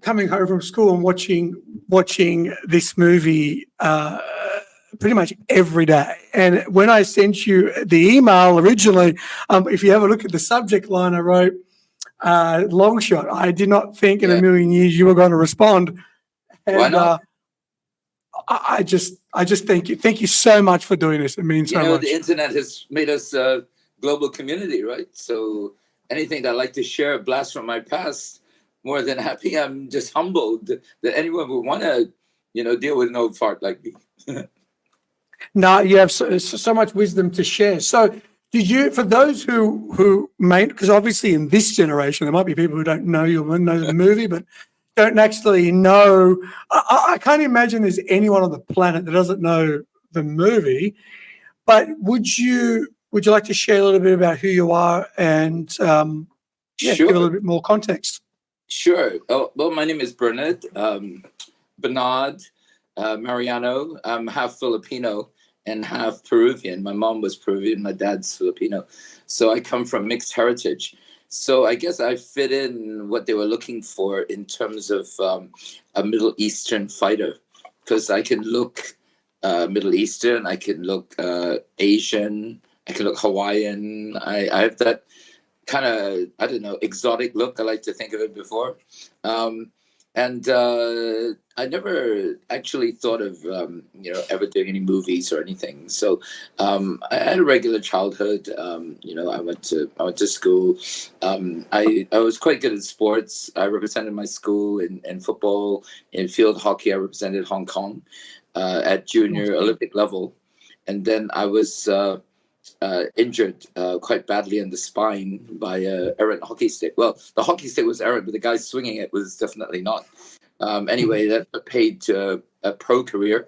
coming home from school and watching this movie pretty much every day. And when I sent you the email originally, if you have a look at the subject line, I wrote long shot. I did not think in a million years you were going to respond. And, why not? I just thank you. Thank you so much for doing this. It means so much. The internet has made us a global community, right? So anything that I like to share, a blast from my past, more than happy. I'm just humbled that anyone would want to, deal with an old fart like me. No, you have so much wisdom to share. So did you, for those who may, because obviously in this generation, there might be people who don't know you or know the movie, but don't actually know. I can't imagine there's anyone on the planet that doesn't know the movie. But would you like to share a little bit about who you are and Sure. give a little bit more context? Sure. Oh, well, my name is Bernard Mariano. I'm half Filipino and half Peruvian. My mom was Peruvian, my dad's Filipino. So I come from mixed heritage. So I guess I fit in what they were looking for in terms of a Middle Eastern fighter, because I can look Middle Eastern, I can look Asian, I can look Hawaiian. I have that kind of, I don't know, exotic look. I like to think of it before. And I never actually thought of, ever doing any movies or anything. So I had a regular childhood. I went to school. I was quite good at sports. I represented my school in football. In field hockey, I represented Hong Kong at junior Olympic level. And then I was injured quite badly in the spine by an errant hockey stick. Well, the hockey stick was errant, but the guy swinging it was definitely not. Anyway, that paid to a pro career.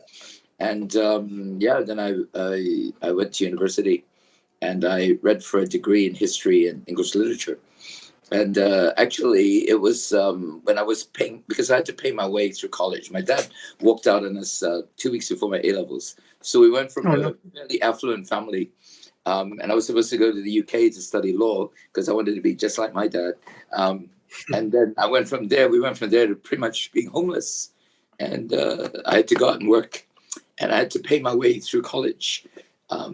And then I went to university and I read for a degree in history and English literature. And actually, it was when I was paying, because I had to pay my way through college. My dad walked out on us 2 weeks before my A-levels. So we went from a fairly affluent family. And I was supposed to go to the UK to study law because I wanted to be just like my dad. And then we went from there to pretty much being homeless. And I had to go out and work. And I had to pay my way through college.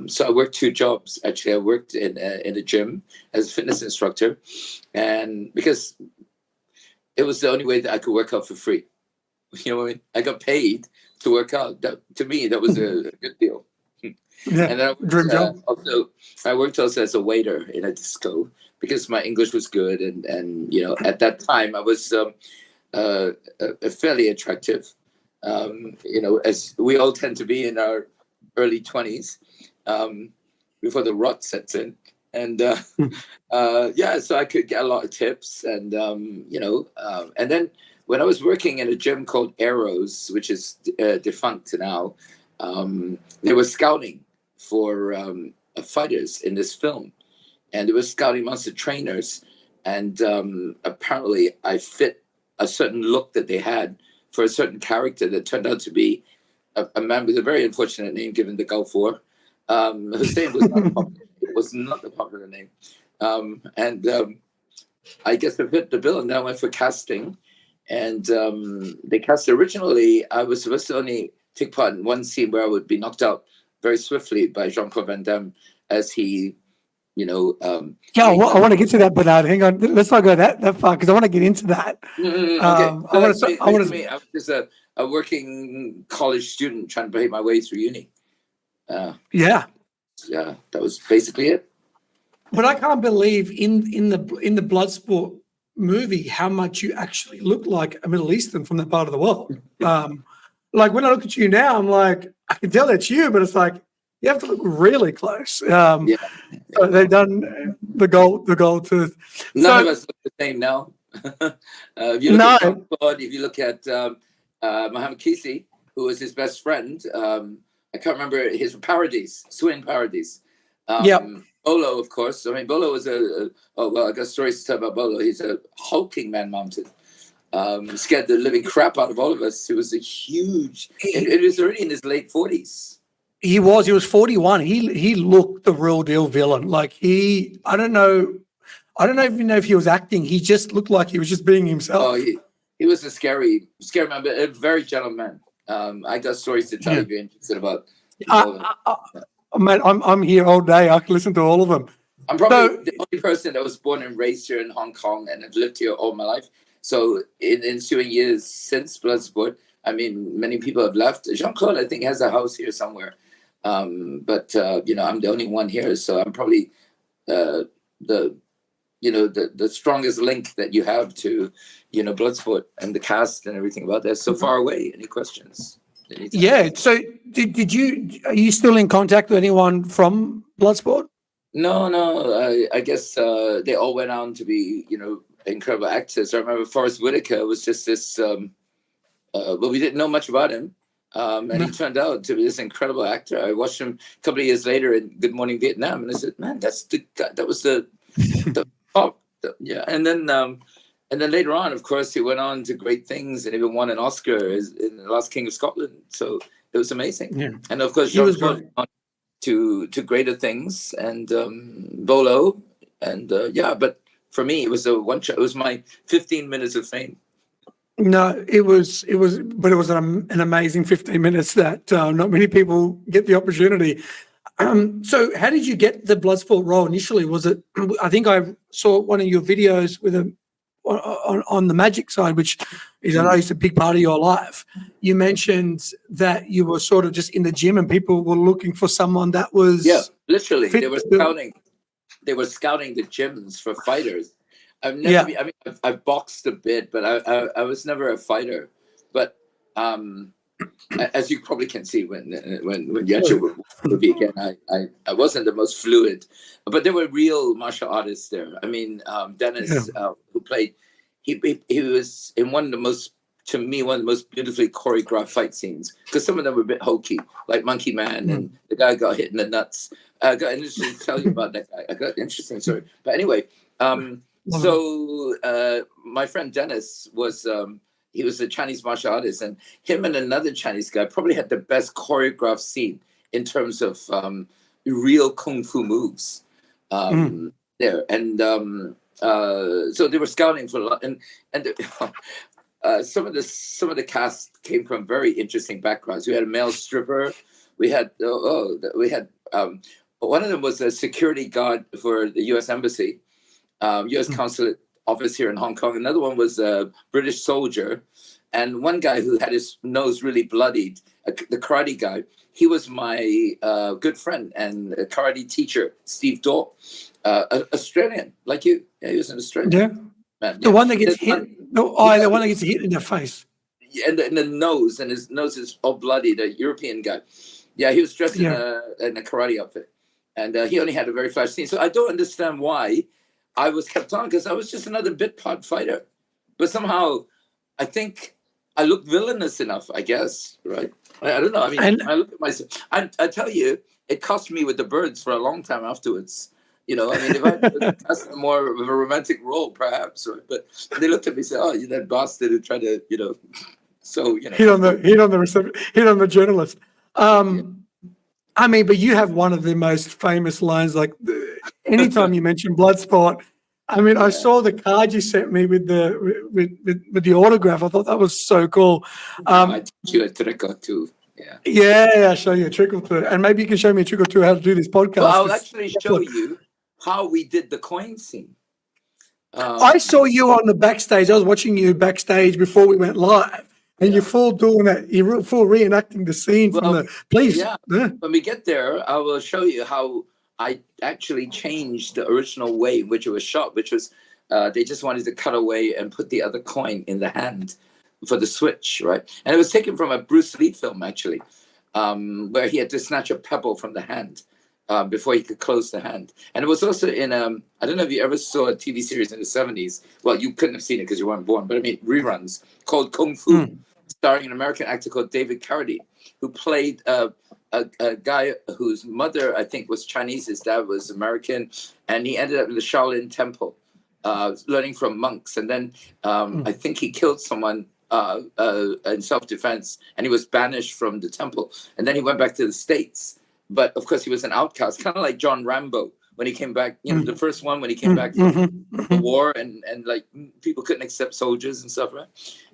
So I worked 2 jobs. Actually, I worked in a gym as a fitness instructor. And because it was the only way that I could work out for free. You know what I mean? I got paid to work out. To me, that was a good deal. Yeah, and then I worked also as a waiter in a disco because my English was good, and at that time I was fairly attractive, as we all tend to be in our early 20s before the rot sets in, and so I could get a lot of tips, and and then when I was working in a gym called Arrows, which is defunct now, they were scouting for fighters in this film, and they were scouting monster trainers, and apparently I fit a certain look that they had for a certain character that turned out to be a man with a very unfortunate name given the Gulf War. Hossein was not the popular name, and I guess I fit the bill, and then I went for casting, and they cast originally. I was supposed to only take part in one scene where I would be knocked out very swiftly by Jean-Claude Vandamme as he, I want to get to that, Bernard. Hang on, let's not go that far because I want to get into that. Okay. I was just a working college student trying to pay my way through uni. Yeah, that was basically it. But I can't believe in the Bloodsport movie how much you actually look like a Middle Eastern from that part of the world. Like when I look at you now, I'm like, I can tell that's you, but it's like you have to look really close. So they've done the gold tooth. None of us look the same now. If you look at Bloodsport, if you look at Mohammed Kisi, who was his best friend, I can't remember his Swing Paradise. Bolo, of course. I mean, Bolo was I got stories to tell about Bolo. He's a hulking man-mounted. Scared the living crap out of all of us. It was a huge. It was already in his late 40s. He was 41. He looked the real deal villain. Like I don't know even know if he was acting. He just looked like he was just being himself. Oh, He was a scary man, but a very gentle man. I got stories to tell Yeah. if you're interested about. You know, Mate, I'm here all day. I can listen to all of them. I'm probably the only person that was born and raised here in Hong Kong and have lived here all my life. So in ensuing years since Bloodsport, I mean, many people have left. Jean-Claude, I think, has a house here somewhere. But you know, I'm the only one here, so I'm probably the strongest link that you have to, you know, Bloodsport and the cast and everything about that. So far away. Any questions? Anytime. Yeah. So are you still in contact with anyone from Bloodsport? No. I guess they all went on to be, you know, incredible actors. I remember Forrest Whitaker was just this, but we didn't know much about him. And he turned out to be this incredible actor. I watched him a couple of years later in Good Morning Vietnam, and I said, "Man, that's the guy. That was the top." Yeah, and then later on, of course, he went on to great things, and even won an Oscar in The Last King of Scotland. So it was amazing. Yeah. And of course, Jean went on to greater things, and Bolo, and yeah. But for me, it was it was my 15 minutes of fame. No, it was an amazing 15 minutes that not many people get the opportunity. So how did you get the Bloodsport role initially? Was it, I think I saw one of your videos with on the magic side, which is, I know it's a big part of your life. You mentioned that you were sort of just in the gym and people were looking for someone that was. Yeah, literally. They were scouting. They were scouting the gyms for fighters. I've never been, I mean, I've boxed a bit, but I was never a fighter. But as you probably can see when you actually with me again, I wasn't the most fluid, but there were real martial artists there. I mean, Dennis, who played, he was in one of the most beautifully choreographed fight scenes, because some of them were a bit hokey, like Monkey Man, and the guy got hit in the nuts. I got interesting to tell you about that guy. I got interesting story, but anyway. So my friend Dennis was he was a Chinese martial artist, and him and another Chinese guy probably had the best choreographed scene in terms of real kung fu moves there. And so they were scouting for a lot, and some of the cast came from very interesting backgrounds. We had a male stripper. We had one of them was a security guard for the U.S. Embassy. U.S. consulate office here in Hong Kong. Another one was a British soldier, and one guy who had his nose really bloodied, the karate guy. He was my good friend and a karate teacher, Steve Daw, Australian, like you. Yeah, he was an Australian. Yeah, man. The one that gets hit. The one that gets hit in the face. And the nose, and his nose is all bloody. The European guy. Yeah, he was dressed in a karate outfit, and he only had a very flash scene. So I don't understand why I was kept on, because I was just another bit part fighter. But somehow, I think I look villainous enough, I guess, right? I don't know. I mean, I look at myself. I tell you, it cost me with the birds for a long time afterwards. You know, I mean, if I cast more of a romantic role, perhaps, right? But they looked at me and said, "Oh, you're that bastard who tried to, you know." So, you know. Hit on the journalist. I mean, but you have one of the most famous lines, like anytime you mention Bloodsport. I mean, I saw the card you sent me with the autograph. I thought that was so cool. I teach you a trick or two. Yeah, I'll show you a trick or two. And maybe you can show me a trick or two how to do this podcast. Well, I'll actually show you how we did the coin scene. I saw you on the backstage. I was watching you backstage before we went live. And you're full doing that. You're full reenacting the scene from the police. Yeah. When we get there, I will show you how I actually changed the original way in which it was shot, which was they just wanted to cut away and put the other coin in the hand for the switch, right? And it was taken from a Bruce Lee film, actually, where he had to snatch a pebble from the hand before he could close the hand. And it was also in, I don't know if you ever saw a TV series in the 70s. Well, you couldn't have seen it because you weren't born, but I mean, reruns, called Kung Fu, starring an American actor called David Carradine, who played a guy whose mother, I think, was Chinese. His dad was American. And he ended up in the Shaolin Temple, learning from monks. And then I think he killed someone in self-defense, and he was banished from the temple. And then he went back to the States. But, of course, he was an outcast, kind of like John Rambo when he came back. You know, the first one when he came back from the war, and like people couldn't accept soldiers and stuff, right?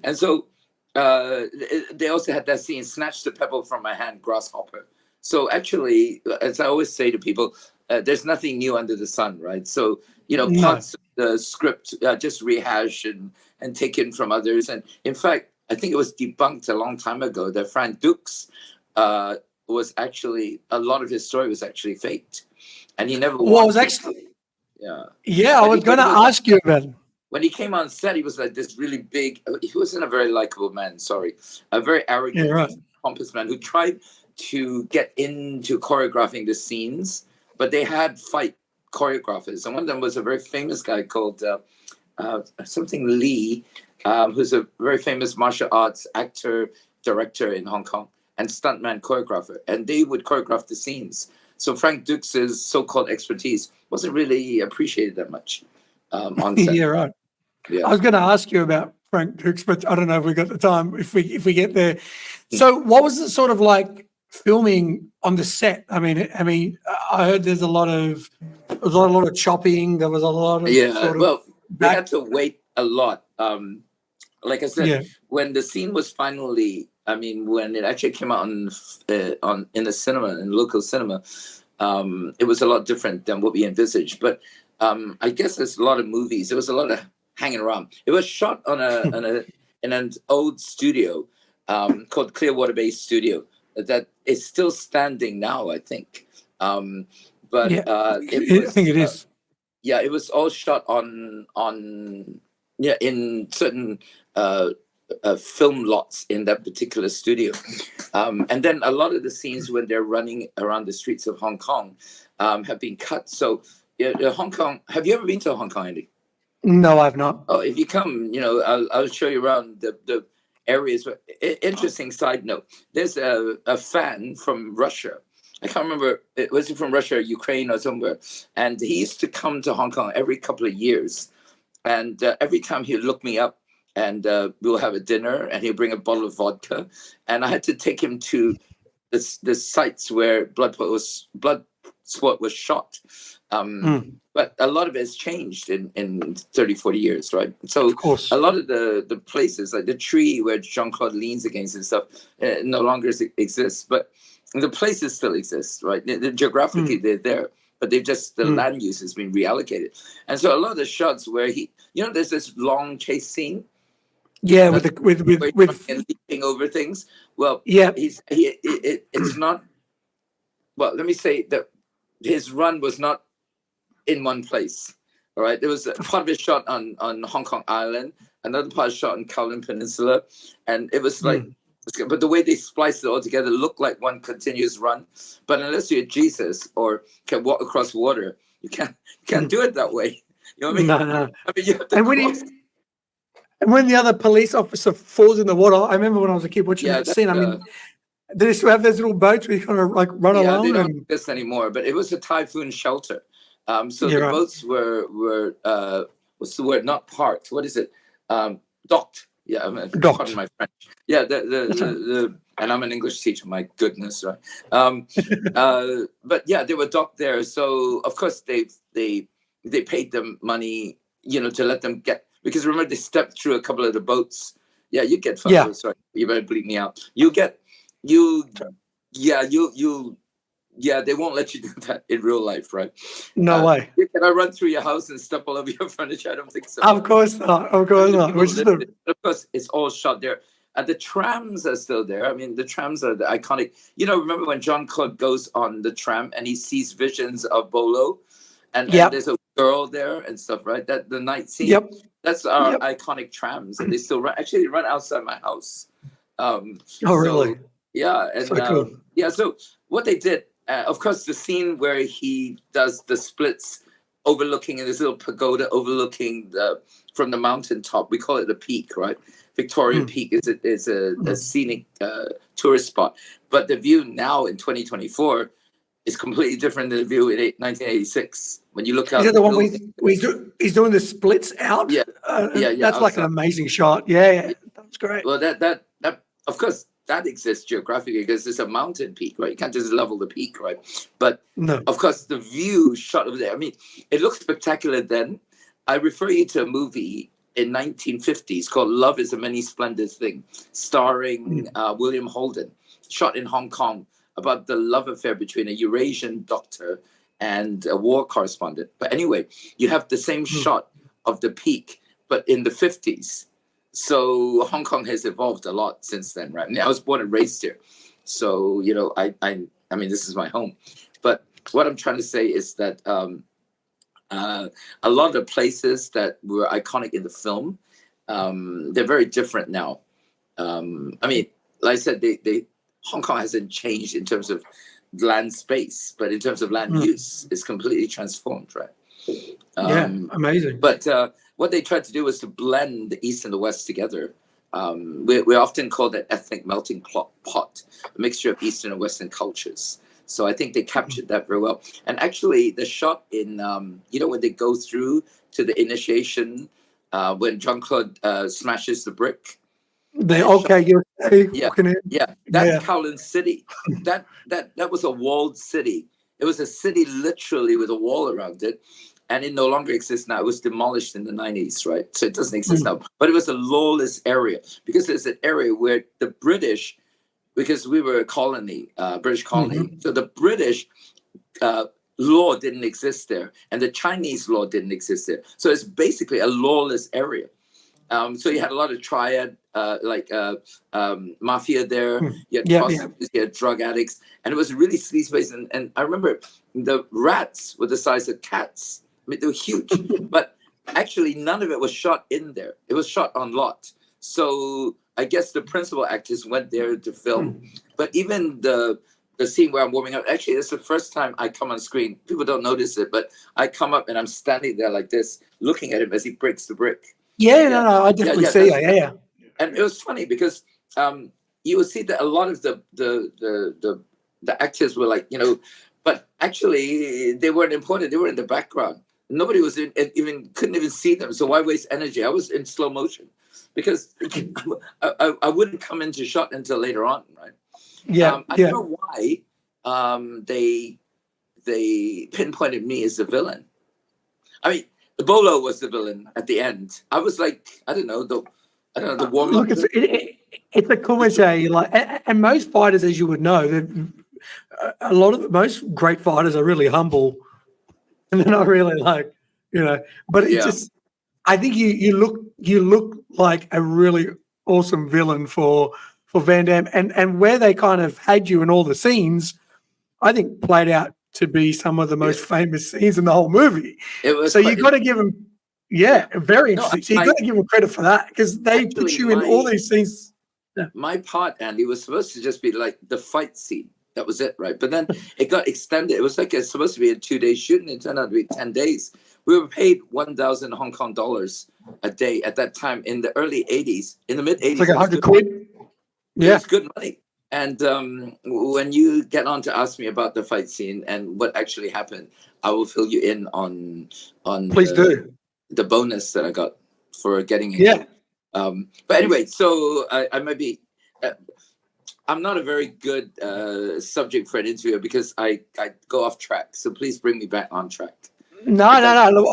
And so they also had that scene, snatch the pebble from my hand, grasshopper. So actually, as I always say to people, there's nothing new under the sun, right? So, you know, parts of the script just rehash and taken from others. And in fact, I think it was debunked a long time ago that Frank Dux was actually, a lot of his story was actually faked. And he never was actually, yeah. Yeah, I was going to ask you about it. When he came on set, he was like this really big, he wasn't a very likable man, sorry. A very arrogant, pompous man who tried to get into choreographing the scenes, but they had fight choreographers. And one of them was a very famous guy called something Lee, who's a very famous martial arts actor, director in Hong Kong, and stuntman choreographer. And they would choreograph the scenes. So Frank Dux's so-called expertise wasn't really appreciated that much on set. Yeah, right. Yeah. I was going to ask you about Frank Dux, but I don't know if we got the time if we get there. So what was it sort of like filming on the set? I mean, I heard there was a lot of chopping. There was a lot of they had to wait a lot. Like I said, when the scene was finally, I mean, when it actually came out in the cinema, in local cinema, it was a lot different than what we envisaged. But I guess there's a lot of movies. There was a lot of hanging around. It was shot on in an old studio called Clearwater Bay Studio that is still standing now, I think. I think it is. It was all shot in certain film lots in that particular studio. And then a lot of the scenes when they're running around the streets of Hong Kong have been cut. So Hong Kong, have you ever been to Hong Kong, Andy? No, I've not. Oh, if you come, I'll show you around the areas. Interesting side note, there's a fan from Russia. I can't remember, was he from Russia or Ukraine or somewhere? And he used to come to Hong Kong every couple of years. And every time he'd look me up and we'll have a dinner and he'll bring a bottle of vodka. And I had to take him to the sites where Bloodsport was shot. But a lot of it has changed in 30, 40 years, right? So a lot of the places, like the tree where Jean-Claude leans against and stuff, no longer exists. But the places still exist, right? Geographically, they're there. But they've just, the land use has been reallocated. And so a lot of the shots where there's this long chase scene. Yeah, with leaping over things. Well, it's not, well, let me say that his run was not in one place. All right. There was a part of it shot on Hong Kong Island, another part shot on Kowloon Peninsula. And it was like, but the way they spliced it all together looked like one continuous run. But unless you're Jesus or can walk across water, you can't do it that way. You know what I mean? No. I mean, you have to and when the other police officer falls in the water, I remember when I was a kid watching that scene. I mean, they still have those little boats where you kind of like run along. They don't exist anymore, but it was a typhoon shelter. So the boats were what's the word? Not parked. What is it? Docked. Yeah, pardon my French. Yeah, and I'm an English teacher. My goodness, right? But yeah, they were docked there. So of course they paid them money, to let them get, because remember they stepped through a couple of the boats. Yeah, you get photos. Sorry, you better bleep me out. They won't let you do that in real life, right? No way. Can I run through your house and step all over your furniture? I don't think so. Of course not. Of course not. Of course, it's all shot there. The trams are still there. I mean, the trams are the iconic. Remember when Jean-Claude goes on the tram and he sees visions of Bolo, and there's a girl there and stuff, right? That the night scene. Yep. That's our iconic trams, and they still run. Actually, they run outside my house. Really? Yeah, and so cool. So what they did. Of course, the scene where he does the splits overlooking in this little pagoda overlooking from the mountaintop, we call it the peak, right? Victoria Peak is a scenic tourist spot. But the view now in 2024 is completely different than the view in 1986. When you look out. Is it the one he's doing the splits out? Yeah. That's like an amazing shot. Yeah. That's great. Well, that of course, that exists geographically because it's a mountain peak, right? You can't just level the peak, right? But No. of course, the view shot over there, I mean, it looks spectacular then. I refer you to a movie in 1950s called Love is a Many Splendid Thing, starring William Holden, shot in Hong Kong, about the love affair between a Eurasian doctor and a war correspondent. But anyway, you have the same shot of the peak, but in the 50s. So Hong Kong has evolved a lot since then, right? I mean, I was born and raised here. So, you know, I mean, this is my home. But what I'm trying to say is that a lot of the places that were iconic in the film, they're very different now. I mean, like I said, Hong Kong hasn't changed in terms of land space, but in terms of land use, it's completely transformed, right? Amazing. But what they tried to do was to blend the East and the West together. We often call that ethnic melting pot, a mixture of Eastern and Western cultures. So I think they captured that very well. And actually, the shot in, you know, when they go through to the initiation, when Jean-Claude smashes the brick. You're walking in. That's Kowloon City. That was a walled city. It was a city literally with a wall around it. And it no longer exists now. It was demolished in the 90s, right? So it doesn't exist now. But it was a lawless area because it's an area where the British, because we were a colony, British colony, so the British law didn't exist there, and the Chinese law didn't exist there. So it's basically a lawless area. So you had a lot of triad, mafia there. You had prostitutes, you had drug addicts, and it was a really sleazy place. And I remember the rats were the size of cats. I mean, they were huge, but actually none of it was shot in there. It was shot on lot. So I guess the principal actors went there to film. But even the scene where I'm warming up, actually, it's the first time I come on screen. People don't notice it, but I come up and I'm standing there like this, looking at him as he breaks the brick. No, I definitely see it. Yeah. And it was funny because you will see that a lot of the actors were like, you know, but actually they weren't important. They were in the background. Nobody was couldn't even see them. So why waste energy? I was in slow motion because I wouldn't come into shot until later on, right? I don't know why they pinpointed me as the villain. I mean, the Bolo was the villain at the end. I was like, I don't know the warm. Look, it's a comedy, like, and most fighters, as you would know, most great fighters are really humble, and they're not really like, you know. But it's just, I think you look like a really awesome villain for Vandamme, and where they kind of had you in all the scenes, I think played out to be some of the most famous scenes in the whole movie. It was so you got to give them, very interesting. So you got to give them credit for that because they put you in all these scenes. My part, Andy, was supposed to just be like the fight scene. That was it, right? But then it got extended. It was like it's supposed to be a 2-day shooting. It turned out to be 10 days. We were paid 1,000 Hong Kong dollars a day at that time in the early 80s. In the mid 80s, it's like 100 quid. Yeah, it's good money. And when you get on to ask me about the fight scene and what actually happened, I will fill you in on Please do the bonus that I got for getting it. But anyway, so I might be. I'm not a very good subject for an interviewer because I go off track. So please bring me back on track. No. Look,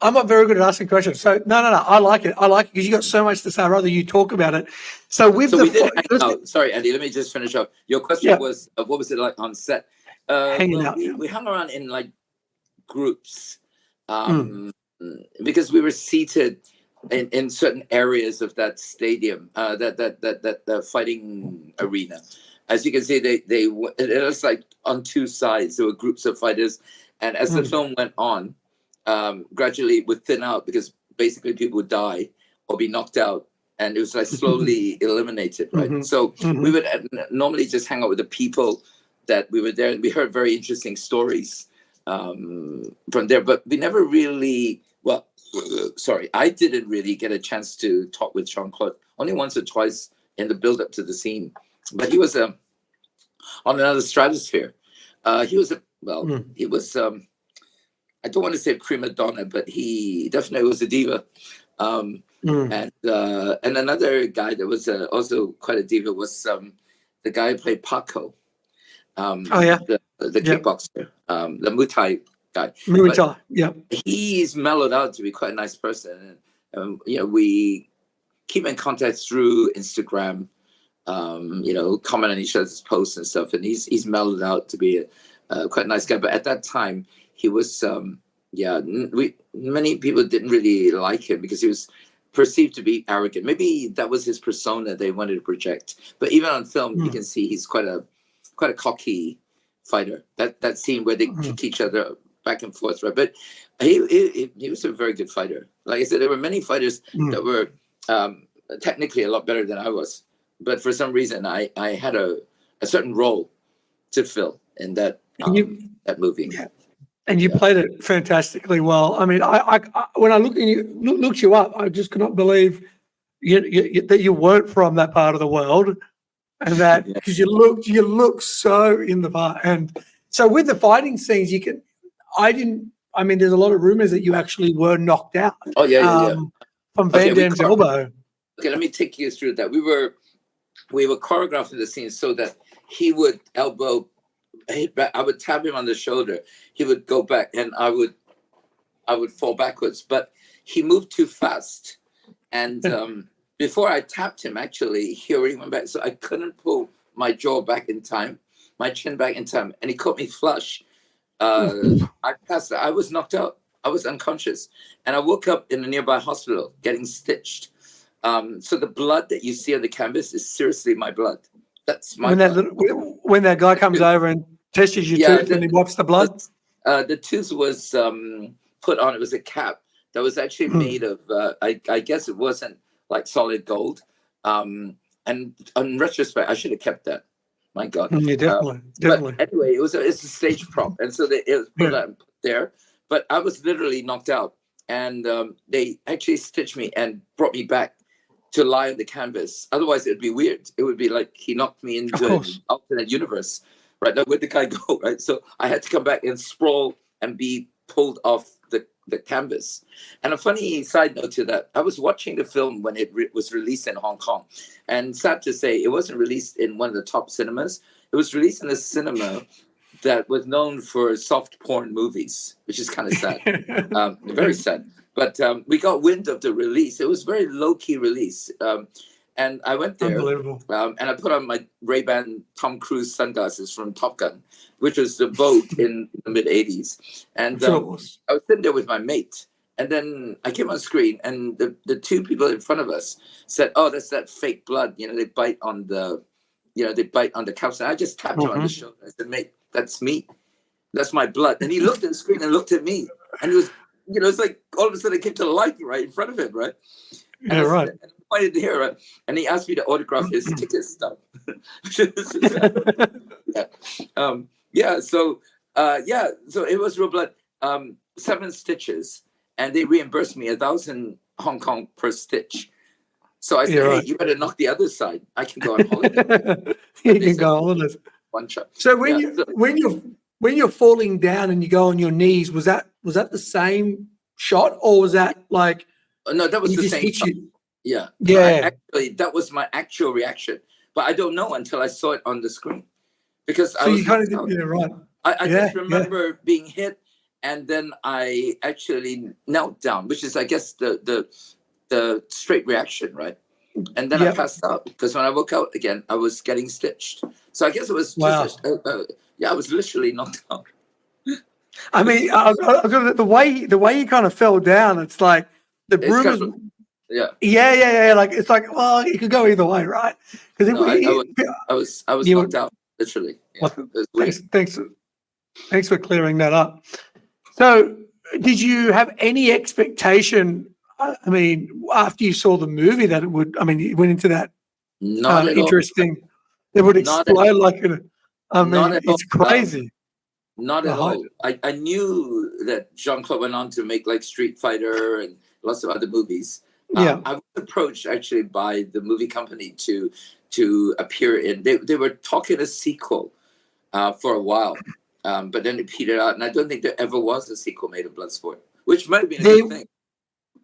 I'm not very good at asking questions. So no. I like it. because you got so much to say. I'd rather you talk about it. So we did hang out. Sorry, Andy. Let me just finish up. Your question was, what was it like on set? Hanging out. We hung around in like groups because we were seated in certain areas of that stadium, that fighting arena. As you can see, it was like on two sides. There were groups of fighters. And as the film went on, gradually it would thin out because basically people would die or be knocked out. And it was like slowly eliminated, right? So we would normally just hang out with the people that we were there. And we heard very interesting stories from there. But we never really, I didn't really get a chance to talk with Jean-Claude. Only once or twice in the build-up to the scene. But he was on another stratosphere. He was he was, I don't want to say prima donna, but he definitely was a diva. And another guy that was also quite a diva was the guy who played Paco, Oh yeah, the yeah, kickboxer, the Muay Thai guy. Muay But Thai. Yeah, he's mellowed out to be quite a nice person, and we keep in contact through Instagram. Comment on each other's posts and stuff, and he's mellowed out to be a quite a nice guy. But at that time, he was many people didn't really like him because he was perceived to be arrogant. Maybe that was his persona they wanted to project. But even on film, you can see he's quite a cocky fighter. That scene where they kick each other back and forth, right? But he was a very good fighter. Like I said, there were many fighters that were technically a lot better than I was. But for some reason, I had a certain role to fill in that that movie. Yeah. And you played it fantastically well. I mean, I when I looked you up, I just could not believe that you weren't from that part of the world, and that because you look so in the part. And so with the fighting scenes, I mean, there's a lot of rumors that you actually were knocked out. Oh yeah. From Vandamme's elbow. Okay, let me take you through that. We were choreographing the scene so that he would elbow. I would tap him on the shoulder. He would go back, and I would fall backwards. But he moved too fast, and before I tapped him, actually, he already went back. So I couldn't pull my jaw back in time, my chin back in time, and he caught me flush. I passed. I was knocked out. I was unconscious, and I woke up in a nearby hospital getting stitched. So the blood that you see on the canvas is seriously my blood. That's my when that guy comes over and tests your tooth and he wipes the blood. The tooth was put on. It was a cap that was actually made of. I guess it wasn't like solid gold. And in retrospect, I should have kept that. My God. Yeah, definitely. But anyway, it's a stage prop, and so it was put there. But I was literally knocked out, and they actually stitched me and brought me back to lie on the canvas. Otherwise, it'd be weird. It would be like he knocked me into an alternate universe, right? Now, where'd the guy go, right? So I had to come back and sprawl and be pulled off the canvas. And a funny side note to that, I was watching the film when it was released in Hong Kong. And sad to say, it wasn't released in one of the top cinemas. It was released in a cinema that was known for soft porn movies, which is kind of sad, very sad. But we got wind of the release. It was a very low-key release. And I went there, and I put on my Ray-Ban Tom Cruise sunglasses from Top Gun, which was the vogue in the mid-'80s. And I was sitting there with my mate. And then I came on screen, and the two people in front of us said, "Oh, that's that fake blood. They bite on the, caps." And I just tapped him on the shoulder. I said, "Mate, that's me. That's my blood." And he looked at the screen and looked at me, and he was, it's like all of a sudden it came to life right in front of him, right? And I pointed here, right? And he asked me to autograph his ticket stub. So it was real blood. 7 stitches, and they reimbursed me 1,000 Hong Kong per stitch. So I said, "Hey, you better knock the other side. I can go on holiday." You can go on holiday. One shot. So when you're falling down and you go on your knees, was that the same shot, or was that like? No, that was the same shot. Yeah. Actually, that was my actual reaction, but I don't know until I saw it on the screen, because I was right. I just remember being hit, and then I actually knelt down, which is, I guess, the straight reaction, right? And then I passed out, because when I woke out again, I was getting stitched. So I guess it was just I was literally knocked out. I mean, the way you kind of fell down, it's like the rumors. Like it's like, well, it could go either way, right? Because I was knocked out, literally. Yeah, well, thanks for clearing that up. So, did you have any expectation? I mean, after you saw the movie, that it would. I mean, you went into that interesting. It would explode like it. I mean, it's crazy. Not at all. I knew that Jean-Claude went on to make like Street Fighter and lots of other movies. I was approached actually by the movie company to appear in. They were talking a sequel for a while, but then it petered out, and I don't think there ever was a sequel made of Bloodsport, which might have been a good thing.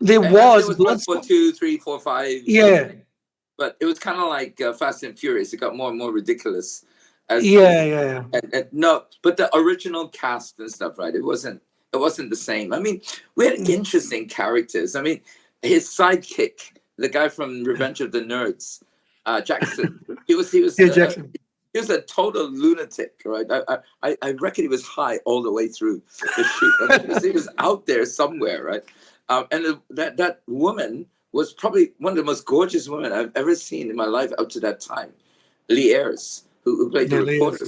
There was Bloodsport 2, 3, 4, 5. Yeah. but it was kind of like Fast and Furious. It got more and more ridiculous. Yeah. And no, but the original cast and stuff, right? It wasn't the same. I mean, we had interesting characters. I mean, his sidekick, the guy from Revenge of the Nerds, Jackson. He was Jackson. He was a total lunatic, right? I reckon he was high all the way through the shoot. I mean, he was out there somewhere, right? And that woman was probably one of the most gorgeous women I've ever seen in my life up to that time. Lee Ayres, who played the reporter,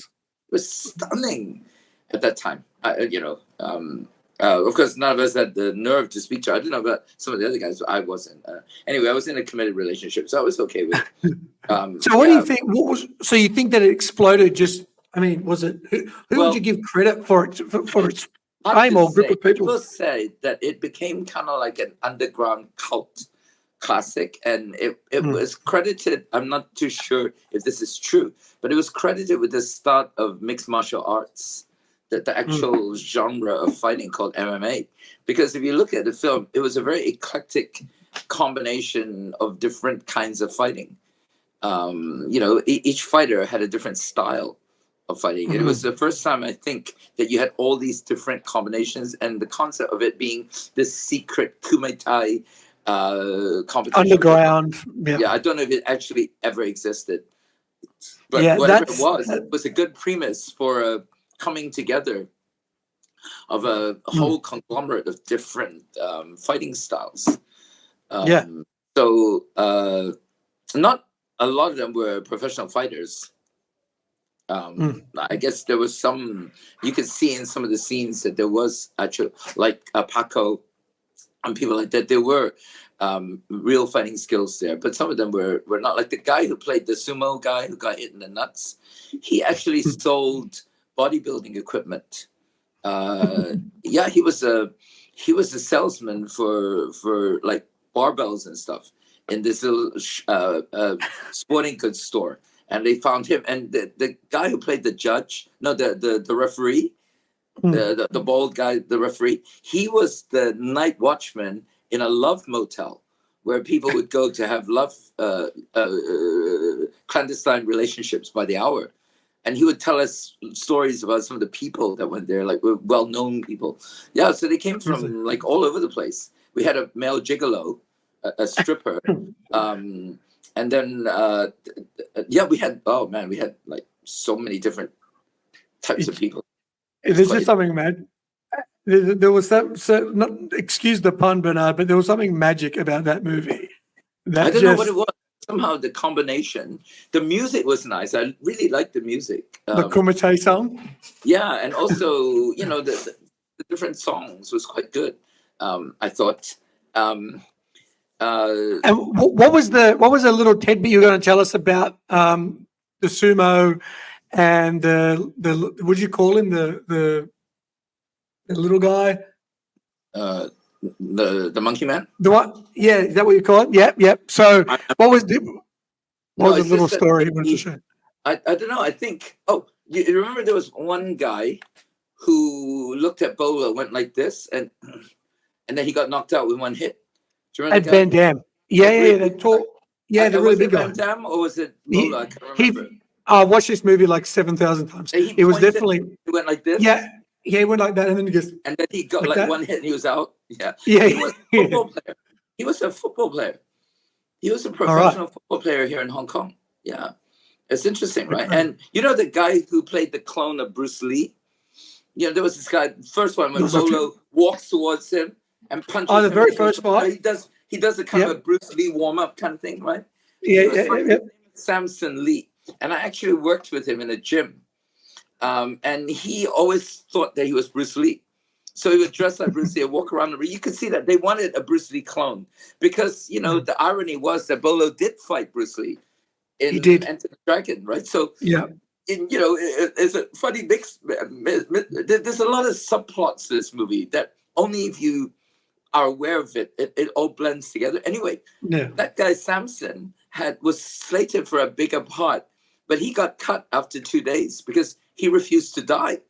was stunning at that time. Of course, none of us had the nerve to speak to her. I didn't know about some of the other guys, but I wasn't. Anyway, I was in a committed relationship, so I was okay with it. So what do you think? So you think that it exploded? Just, I mean, was it? Who would you give credit for it for its fame or group of people? People say that it became kind of like an underground cult classic, and it was credited. I'm not too sure if this is true, but it was credited with the start of mixed martial arts. The actual genre of fighting called MMA. Because if you look at the film, it was a very eclectic combination of different kinds of fighting. Each fighter had a different style of fighting. It was the first time, I think, that you had all these different combinations, and the concept of it being this secret Kumite competition. Underground. Yeah, I don't know if it actually ever existed. But whatever it was a good premise for a coming together of a whole conglomerate of different fighting styles. So not a lot of them were professional fighters. I guess there was some, you could see in some of the scenes that there was actually, like Paco and people like that, there were real fighting skills there, but some of them were not. Like the guy who played the sumo guy who got hit in the nuts, he actually sold bodybuilding equipment. He was a salesman for like barbells and stuff in this little sporting goods store, and they found him. And the guy who played the referee, the bald guy, the referee, he was the night watchman in a love motel where people would go to have love clandestine relationships by the hour. And he would tell us stories about some of the people that went there, like well-known people. Yeah, so they came from like all over the place. We had a male gigolo, a stripper, and then we had like so many different types of people. There's just something mad. There was not excuse the pun, Bernard, but there was something magic about that movie. I don't know what it was. Somehow the combination, the music was nice. I really liked the music. The Kumite song? Yeah, and also, the different songs was quite good, I thought. And what was the little tidbit you were going to tell us about the sumo and the what do you call him, the little guy? The monkey man? The what? Yeah, is that what you call it? Yep. So what was the little story he wanted to share? I don't know. I think, you remember there was one guy who looked at Bolo, went like this, and then he got knocked out with one hit. Do you remember Vandamme. Yeah, they talk. Yeah, the really big guy. Vandamme, or was it Bolo? I can't remember. I watched this movie like 7,000 times. It was definitely. He went like this. Yeah, he went like that, and then he got like one hit, and he was out. Yeah. He was a football player. He was a football player. He was a professional football player here in Hong Kong. Yeah. It's interesting, right? And the guy who played the clone of Bruce Lee? There was this guy, first one, when Bolo walks towards him and punches him. The very first fight? He does a kind of a Bruce Lee warm-up kind of thing, right? Yeah. Samson Lee. And I actually worked with him in a gym. And he always thought that he was Bruce Lee. So he would dress like Bruce Lee and walk around the ring. You could see that they wanted a Bruce Lee clone because, the irony was that Bolo did fight Bruce Lee in Enter the Dragon, right? So, it's a funny mix. There's a lot of subplots to this movie that only if you are aware of it all blends together. Anyway, that guy Samson was slated for a bigger part, but he got cut after 2 days because he refused to die.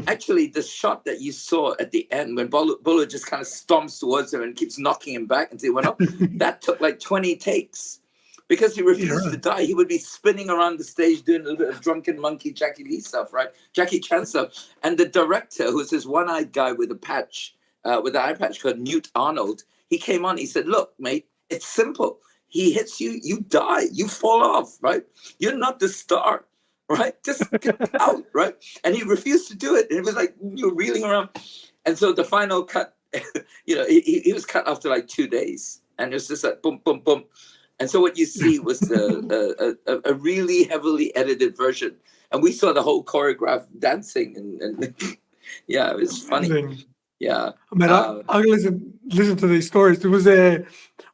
Actually, the shot that you saw at the end when Bolo just kind of stomps towards him and keeps knocking him back until he went up, that took like 20 takes. because he Yeah, refused to right. die. He would be spinning around the stage doing a little bit of drunken monkey Jackie Lee stuff, right? Jackie Chan stuff. And the director, who's this one-eyed guy with a patch, with an eye patch called Newt Arnold, he came on. He said, "Look, mate, it's simple. He hits you, you die, you fall off, right? You're not the star, right? Just get out, right?" And he refused to do it. And it was like you're reeling around. And so the final cut, he was cut after like 2 days, and it was just like boom, boom, boom. And so what you see was a really heavily edited version, and we saw the whole choreographed dancing, and yeah, it was funny. Amazing. Yeah. I mean, I listen to these stories. Was there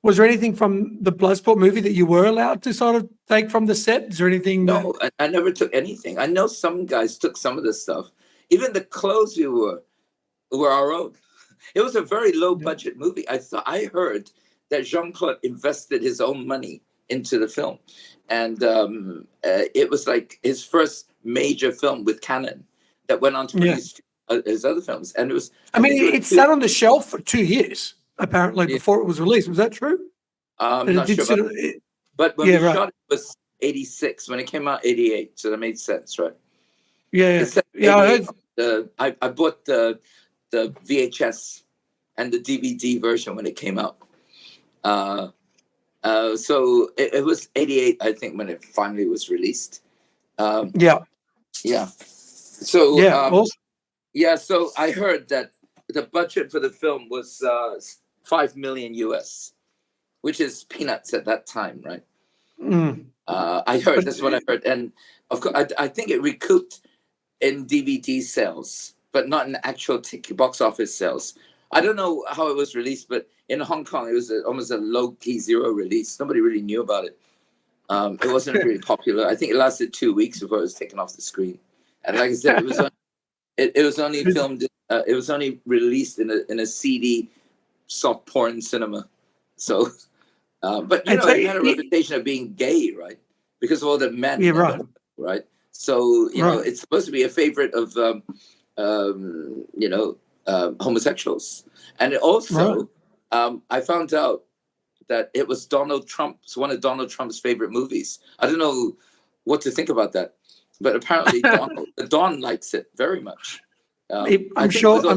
anything from the Bloodsport movie that you were allowed to sort of take from the set? Is there anything? No, I never took anything. I know some guys took some of the stuff. Even the clothes we wore our own. It was a very low budget movie. I heard that Jean-Claude invested his own money into the film, and it was like his first major film with Canon that went on to produce his other films. And it was. I mean, it sat on the shelf for 2 years apparently before it was released. Was that true? I'm not sure, but when we shot it was 86. When it came out, 88. So that made sense, right? Yeah, I bought the VHS and the DVD version when it came out. So it was 88, I think, when it finally was released. Yeah. So so I heard that the budget for the film was 5 million US, which is peanuts at that time, right? I heard, that's what I heard. And of course, I think it recouped in DVD sales, but not in actual box office sales. I don't know how it was released, but in Hong Kong, it was almost a low-key zero release. Nobody really knew about it. It wasn't really popular. I think it lasted 2 weeks before it was taken off the screen. And like I said, it was only filmed. It was only released in a CD soft porn cinema. So, but it had a reputation of being gay, right? Because of all the men, right? So it's supposed to be a favorite of homosexuals. And it also, I found out that it was one of Donald Trump's favorite movies. I don't know what to think about that, but apparently Don likes it very much. I'm sure. All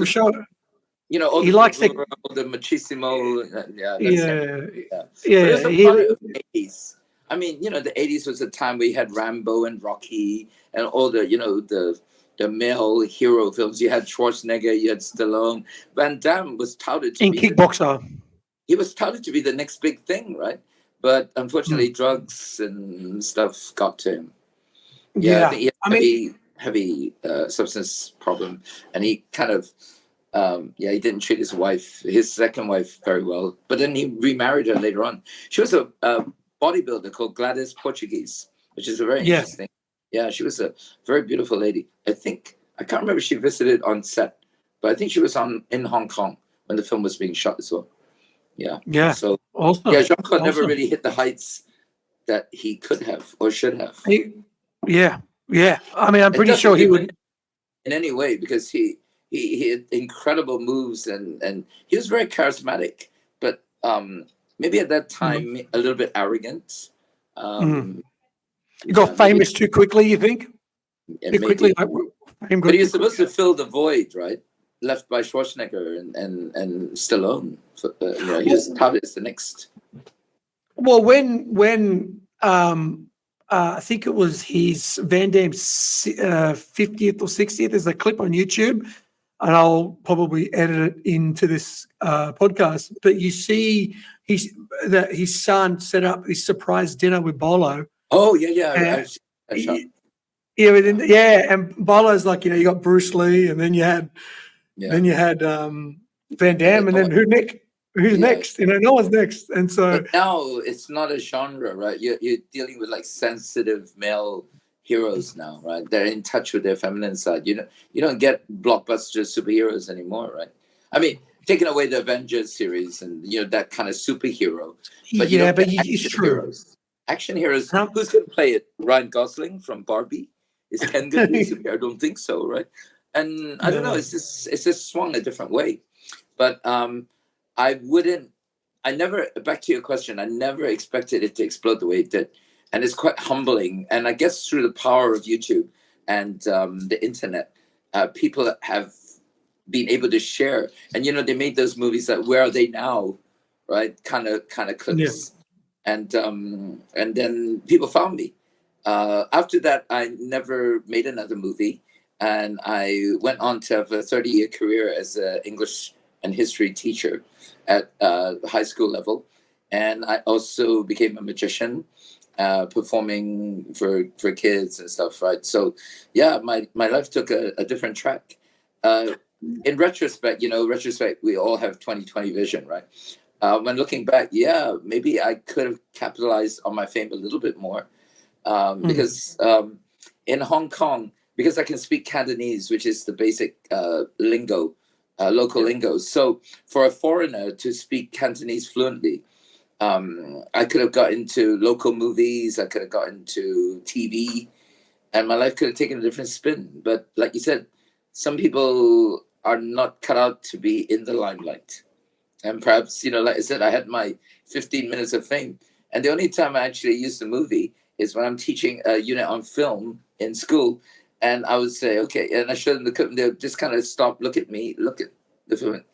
he the likes it. All the machismo. Yeah. But it's a part of the 80s. I mean, the 80s was a time where you had Rambo and Rocky and all the, the male hero films. You had Schwarzenegger, you had Stallone. Vandamme was touted to be kickboxer. He was touted to be the next big thing, right? But unfortunately, drugs and stuff got to him. I think he had heavy substance problem, and he kind of, he didn't treat his second wife very well. But then he remarried her later on. She was a bodybuilder called Gladys Portuguese, which is a very interesting. Yeah, she was a very beautiful lady. I can't remember if she visited on set, but I think she was in Hong Kong when the film was being shot as well. Yeah. So awesome. Jean-Claude never really hit the heights that he could have or should have. Yeah. I mean, I'm pretty sure he would in any way, because he had incredible moves and he was very charismatic, but maybe at that time a little bit arrogant. He got famous too quickly, you think? Too quickly. But he was supposed to fill the void, right? Left by Schwarzenegger and Stallone. He was touted as the next. Well, when I think it was his Vandamme's 50th or 60th, there's a clip on YouTube, and I'll probably edit it into this podcast. But you see his son set up this surprise dinner with Bolo. Oh yeah. And Bolo's like, you got Bruce Lee, and then you had Van Damme, and then who's next? No one's next. And so but now it's not a genre, right? You're dealing with like sensitive male heroes now, right? They're in touch with their feminine side. You don't get blockbuster superheroes anymore, right? I mean, taking away the Avengers series and that kind of superhero. But it's true. Heroes. Action heroes. Who's going to play it? Ryan Gosling from Barbie? Is Ken going to be a superhero? I don't think so, right? And I don't know. It's just swung a different way. But I wouldn't I never, back to your question, I never expected it to explode the way it did. And it's quite humbling. And I guess through the power of YouTube and the internet, people have been able to share. And, they made those movies like Where Are They Now? Right? Kind of clips. Yeah. And then people found me. After that, I never made another movie. And I went on to have a 30-year career as an English and history teacher at high school level. And I also became a magician, performing for kids and stuff, right? So, yeah, my life took a different track. In retrospect, we all have 20/20 vision, right? When looking back, yeah, maybe I could have capitalized on my fame a little bit more. Because in Hong Kong, because I can speak Cantonese, which is the basic lingo, local lingo. So for a foreigner to speak Cantonese fluently, I could have got into local movies, I could have got into TV, and my life could have taken a different spin. But like you said, some people are not cut out to be in the limelight. And perhaps, like I said, I had my 15 minutes of fame. And the only time I actually used the movie is when I'm teaching a unit on film in school. And I would say, okay, and I showed them the clip, and they'll just kind of stop, look at me, look at the film.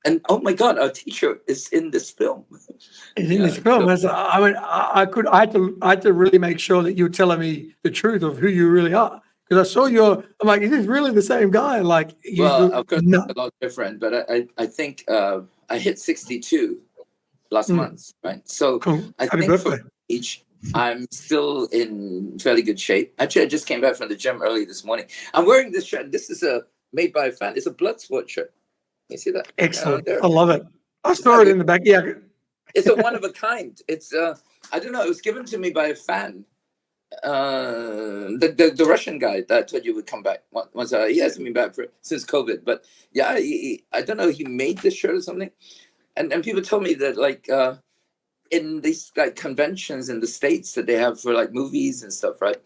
And oh my God, our teacher is in this film. Is in this film. I mean, I had to really make sure that you were telling me the truth of who you really are. Because I saw I'm like, is this really the same guy? Like, of course, it's a lot different. But I think I hit 62 last month, right? So cool. I Happy think birthday. for each, I'm still in fairly good shape. Actually, I just came back from the gym early this morning. I'm wearing this shirt. This is made by a fan. It's a Bloodsport shirt. You see that? Excellent. I love it. I saw it in the back. Yeah. It's a one of a kind. It's I don't know. It was given to me by a fan. The Russian guy that I told you would come back once. He hasn't been back since COVID. But yeah, I don't know. He made this shirt or something. And people told me that like in these like conventions in the States that they have for like movies and stuff, right?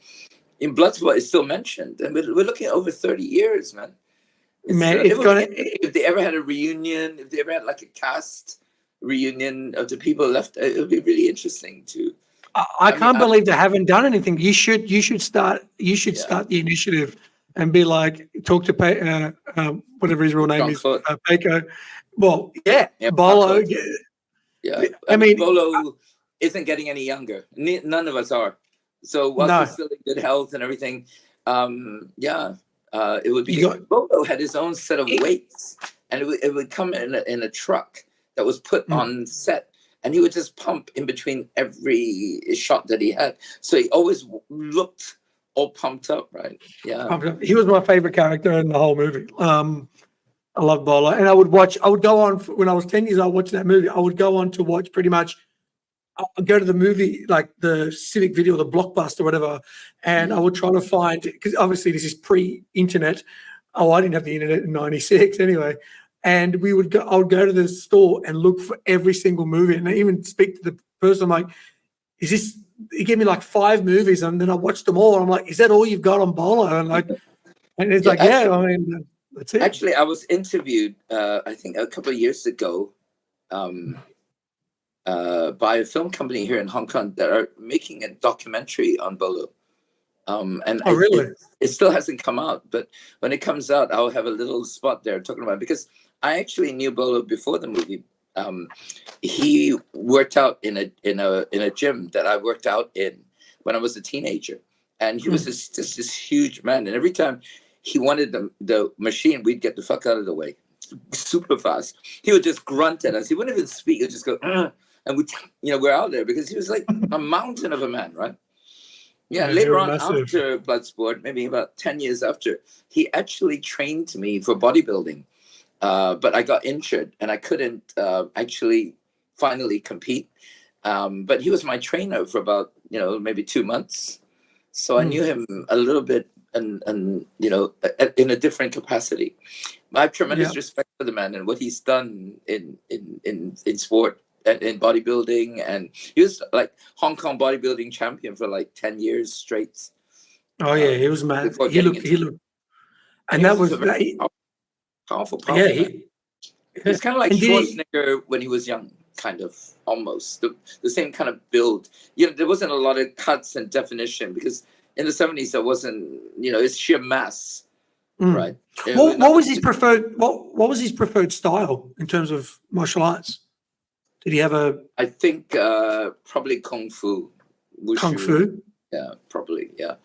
In Bloodsport, it's still mentioned, and we're looking at over 30 years, man. If they ever had a reunion, if they ever had like a cast reunion of the people left, it would be really interesting to. I can't believe they haven't done anything. You should start the initiative and be like, talk to whatever his real name is, Paco. Well, Bolo. Yeah, I mean, Bolo isn't getting any younger. None of us are. So while he's still in good health and everything, it would be. Bolo had his own set of weights, and it would come in a truck that was put on set, and he would just pump in between every shot that he had. So he always looked all pumped up, right? Yeah, he was my favorite character in the whole movie. I love Bolo, and I would go on when I was 10 years old watching that movie. I would go on to watch pretty much. I'd go to the movie, like the Civic Video, the Blockbuster, whatever, and I would try to find, because obviously this is pre-internet. Oh, I didn't have the internet in '96 anyway. And I would go to the store and look for every single movie, and I even speak to the person. I'm like, "Is this?" He gave me like 5 movies, and then I watched them all. And I'm like, "Is that all you've got on Bolo?" And it's like, actually, I mean, that's it. Actually, I was interviewed, I think, a couple of years ago. By a film company here in Hong Kong that are making a documentary on Bolo. Really? It still hasn't come out, but when it comes out, I'll have a little spot there talking about it, because I actually knew Bolo before the movie. He worked out in a gym that I worked out in when I was a teenager, and he was just this huge man. And every time he wanted the machine, we'd get the fuck out of the way, super fast. He would just grunt at us. He wouldn't even speak. He'd just go. And we're out there because he was like a mountain of a man, right? Yeah, later on, after Bloodsport, maybe about 10 years after, he actually trained me for bodybuilding. But I got injured and I couldn't actually finally compete. But he was my trainer for about, maybe 2 months. So I knew him a little bit and in a different capacity. I have tremendous respect for the man and what he's done in sport. In bodybuilding, and he was like Hong Kong bodybuilding champion for like 10 years straight. Oh yeah, he was mad. He looked, and that was powerful. He's kind of like And did he- Schwarzenegger when he was young, kind of, almost. The same kind of build. There wasn't a lot of cuts and definition because in the 70s there wasn't, it's sheer mass, right? What was his preferred? What was his preferred style in terms of martial arts? Did he have a I think probably Kung Fu. Wushu. kung fu? Yeah, probably, yeah.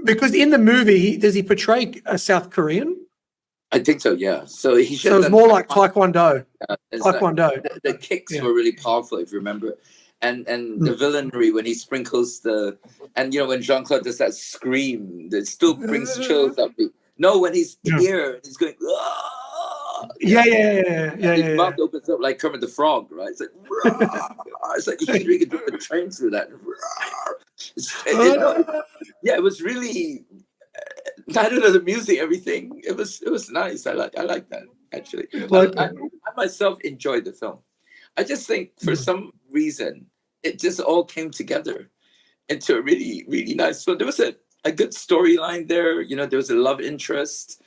Because in the movie, does he portray a South Korean? I think so, yeah. So he should. So it's more like Taekwondo. The kicks were really powerful, if you remember, and the villainry when he sprinkles and when Jean-Claude does that scream, that still brings chills up. No, when he's here, he's going. His mouth opens up like Kermit the Frog, right? It's like, it's like he could drive a train through that. It was really. I don't know, the music, everything. It was nice. I like that actually. I myself enjoyed the film. I just think for some reason it just all came together into a really, really nice film. There was a good storyline there. There was a love interest,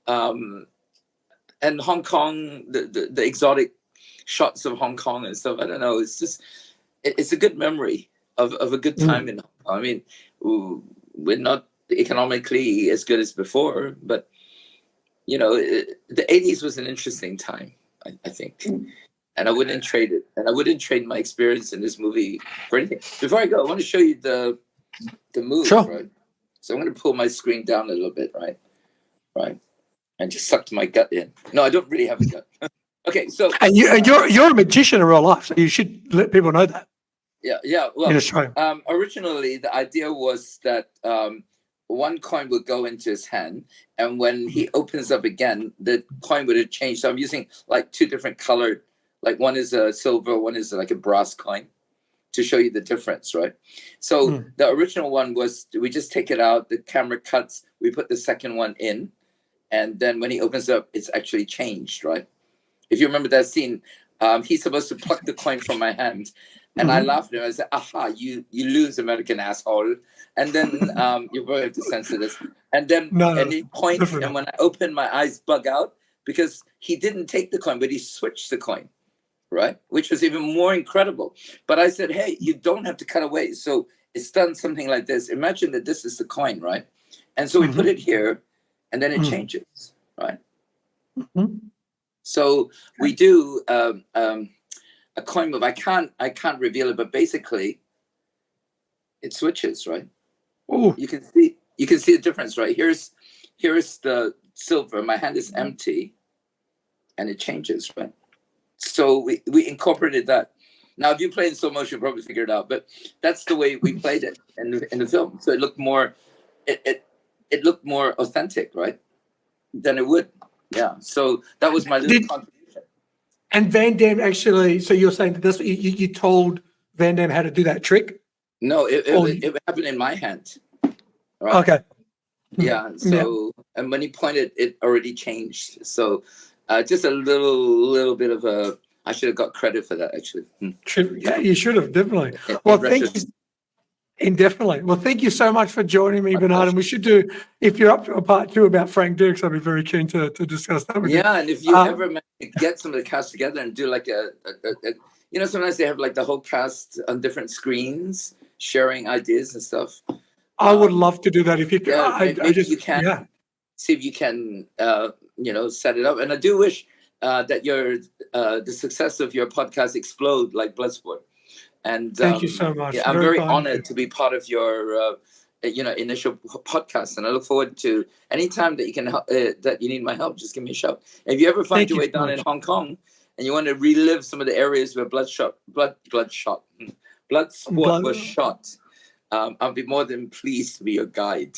and Hong Kong, the exotic shots of Hong Kong and stuff. I don't know. It's just it's a good memory of a good time in Hong Kong. I mean, we're not economically as good as before, but the 80s was an interesting time, I think, and I wouldn't trade it, and I wouldn't trade my experience in this movie for anything. Before I go, I want to show you the move. Sure. Right? So I'm going to pull my screen down a little bit, right, and just sucked my gut in. No, I don't really have a gut. Okay, so and you're a magician in real life, so you should let people know that. Yeah. Well, in Australia. Originally the idea was that one coin would go into his hand, and when he opens up again, the coin would have changed. So I'm using like two different colored, like one is a silver, one is like a brass coin, to show you the difference, right? So the original one was we just take it out, the camera cuts, we put the second one in, and then when he opens up, it's actually changed, right? If you remember that scene, he's supposed to pluck the coin from my hand. And I laughed at him. I said, aha, you lose, American asshole. And then you probably have to censor this. And then and he points, and when I open, my eyes bug out because he didn't take the coin, but he switched the coin, right? Which was even more incredible. But I said, hey, you don't have to cut away. So it's done something like this. Imagine that this is the coin, right? And so we put it here, and then it changes, right? So we do a coin move. I can't reveal it, but basically it switches, right? Oh, You can see the difference, right? Here's the silver. My hand is empty, and it changes, right? So we incorporated that. Now, if you play in slow motion, you'll probably figure it out. But that's the way we played it in the film. So it looked more it looked more authentic, right? Than it would. Yeah. So that was my little contribution. And Van Damme actually, so you're saying that that's what you told Van Damme how to do that trick? No, it happened in my hand. Right? Okay. Yeah. So and when he pointed, it already changed. So just a little bit of a. I should have got credit for that actually. Yeah, you should have definitely. Well, thank you. Indefinitely. Well, thank you so much for joining me, Bernard. And we should do, if you're up to a part 2 about Frank Dux, I'd be very keen to discuss that with you. Yeah, and if you ever get some of the cast together and do like a sometimes they have like the whole cast on different screens sharing ideas and stuff. I would love to do that if you can. You can see if you can, set it up. And I do wish that the success of your podcast explode like Bloodsport. And thank you so much. Yeah, I'm very honored to be part of your, initial podcast, and I look forward to any time that you can help, that you need my help. Just give me a shout. And if you ever find your way down in Hong Kong and you want to relive some of the areas where Bloodsport was shot, I'll be more than pleased to be your guide.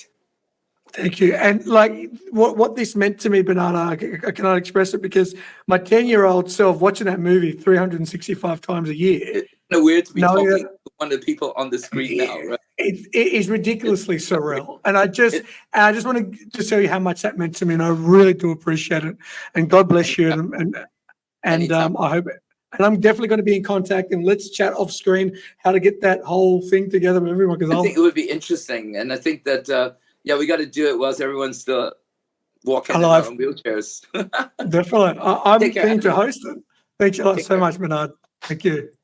Thank you. And like what this meant to me, Bernard, I cannot express it because my 10-year-old self watching that movie 365 times a year. It's kind of weird to be talking to one of the people on the screen now, right? It is ridiculously surreal. And I just want to show you how much that meant to me. And I really do appreciate it. And God bless you. And I hope it. And I'm definitely going to be in contact, and let's chat off screen how to get that whole thing together with everyone. I think it would be interesting. And I think that, we got to do it whilst everyone's still, walking in alive. our wheelchairs. Definitely. I'm Take care, keen to Andrew. host it. Thanks a lot Take so care. much, Bernard. Thank you.